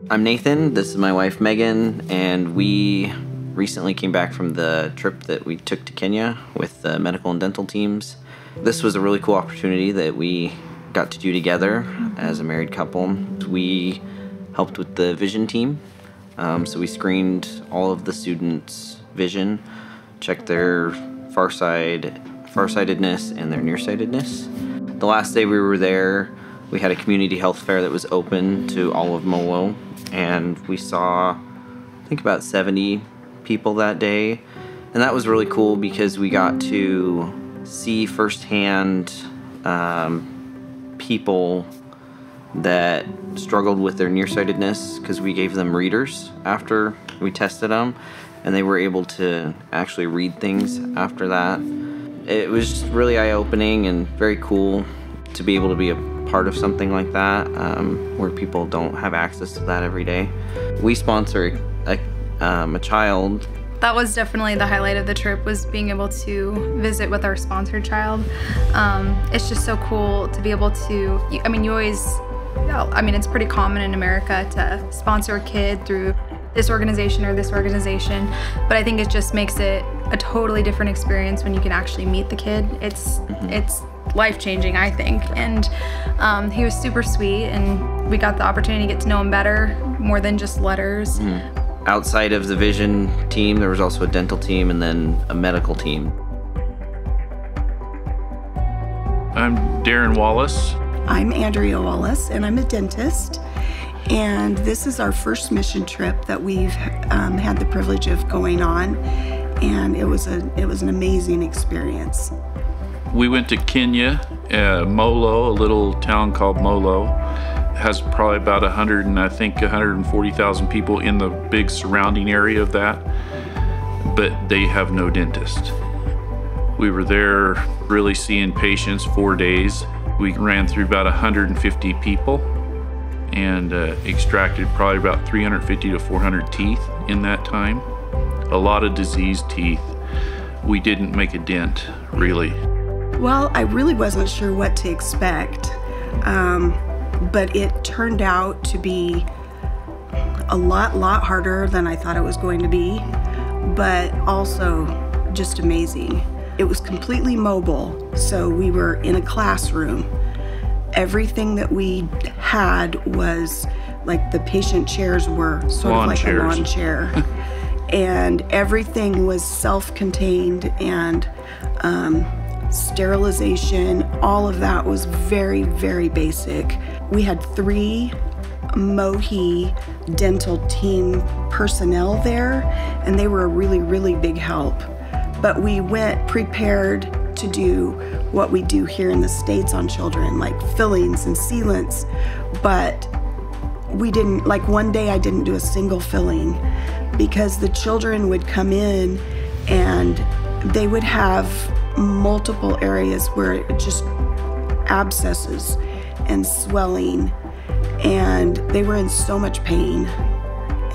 I'm Nathan, this is my wife Megan, and we recently came back from the trip that we took to Kenya with the medical and dental teams. This was a really cool opportunity that we got to do together as a married couple. We helped with the vision team, so we screened all of the students' vision, checked their farsightedness and their nearsightedness. The last day we were there, we had a community health fair that was open to all of Molo, and we saw, I think, about 70 people that day. And that was really cool because we got to see firsthand people that struggled with their nearsightedness, because we gave them readers after we tested them, and they were able to actually read things after that. It was just really eye-opening and very cool to be able to be a part of something like that, where people don't have access to that every day. We sponsor a child. That was definitely the highlight of the trip, was being able to visit with our sponsored child. It's just so cool to be able to, it's pretty common in America to sponsor a kid through this organization or this organization, but I think it just makes it a totally different experience when you can actually meet the kid. It's life-changing, I think, and he was super sweet, and we got the opportunity to get to know him better, more than just letters. Outside of the vision team, there was also a dental team and then a medical team. I'm Darren Wallace. I'm Andrea Wallace, and I'm a dentist. And this is our first mission trip that we've had the privilege of going on, and it was an amazing experience. We went to Kenya, Molo, a little town called Molo. It has probably about 140,000 people in the big surrounding area of that, but they have no dentist. We were there really seeing patients 4 days. We ran through about 150 people and extracted probably about 350 to 400 teeth in that time. A lot of diseased teeth. We didn't make a dent, really. Well, I really wasn't sure what to expect, but it turned out to be a lot harder than I thought it was going to be, but also just amazing. It was completely mobile, so we were in a classroom. Everything that we had was like, the patient chairs were sort of like a lawn chair. And everything was self-contained, and sterilization, all of that was very, very basic. We had 3 MOHI dental team personnel there, and they were a really, really big help. But we went prepared to do what we do here in the States on children, like fillings and sealants, but we didn't, like one day I didn't do a single filling because the children would come in and they would have multiple areas where it just abscesses and swelling, and they were in so much pain.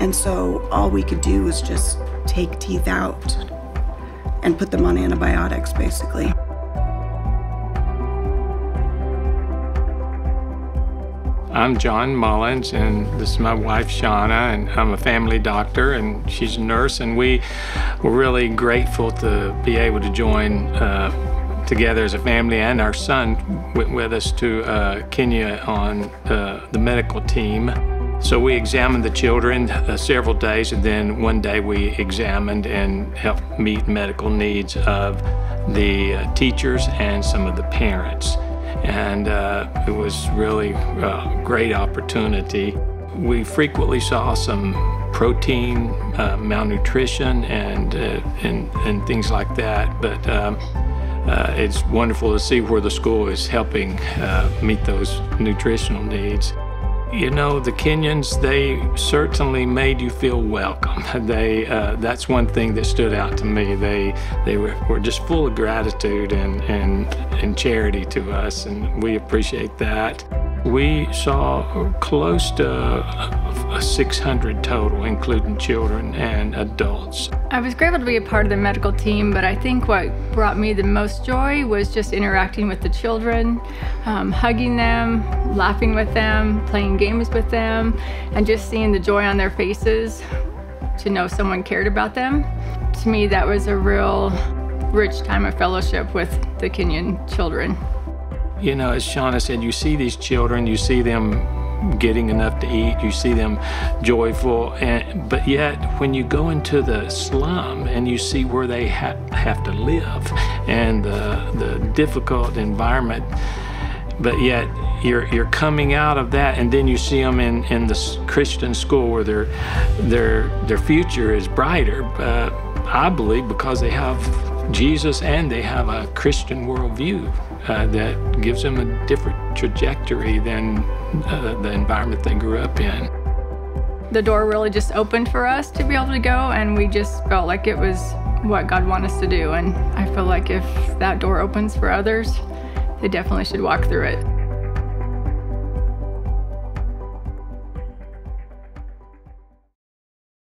And so all we could do was just take teeth out and put them on antibiotics, basically. I'm John Mullins, and this is my wife Shauna, and I'm a family doctor, and she's a nurse, and we were really grateful to be able to join together as a family, and our son went with us to Kenya on the medical team. So we examined the children several days, and then one day we examined and helped meet medical needs of the teachers and some of the parents. And it was really a great opportunity. We frequently saw some protein malnutrition and things like that, but it's wonderful to see where the school is helping meet those nutritional needs. You know, the Kenyans, they certainly made you feel welcome. That's one thing that stood out to me. They were just full of gratitude and charity to us, and we appreciate that. We saw close to 600 total, including children and adults. I was grateful to be a part of the medical team, but I think what brought me the most joy was just interacting with the children, hugging them, laughing with them, playing games with them, and just seeing the joy on their faces to know someone cared about them. To me, that was a real rich time of fellowship with the Kenyan children. You know, as Shauna said, you see these children, you see them getting enough to eat, you see them joyful, but yet when you go into the slum and you see where they have to live and the difficult environment, but yet you're coming out of that, and then you see them in the Christian school where their future is brighter. I believe because they have Jesus and they have a Christian worldview that gives them a different trajectory than the environment they grew up in. The door really just opened for us to be able to go, and we just felt like it was what God wanted us to do. And I feel like if that door opens for others, they definitely should walk through it.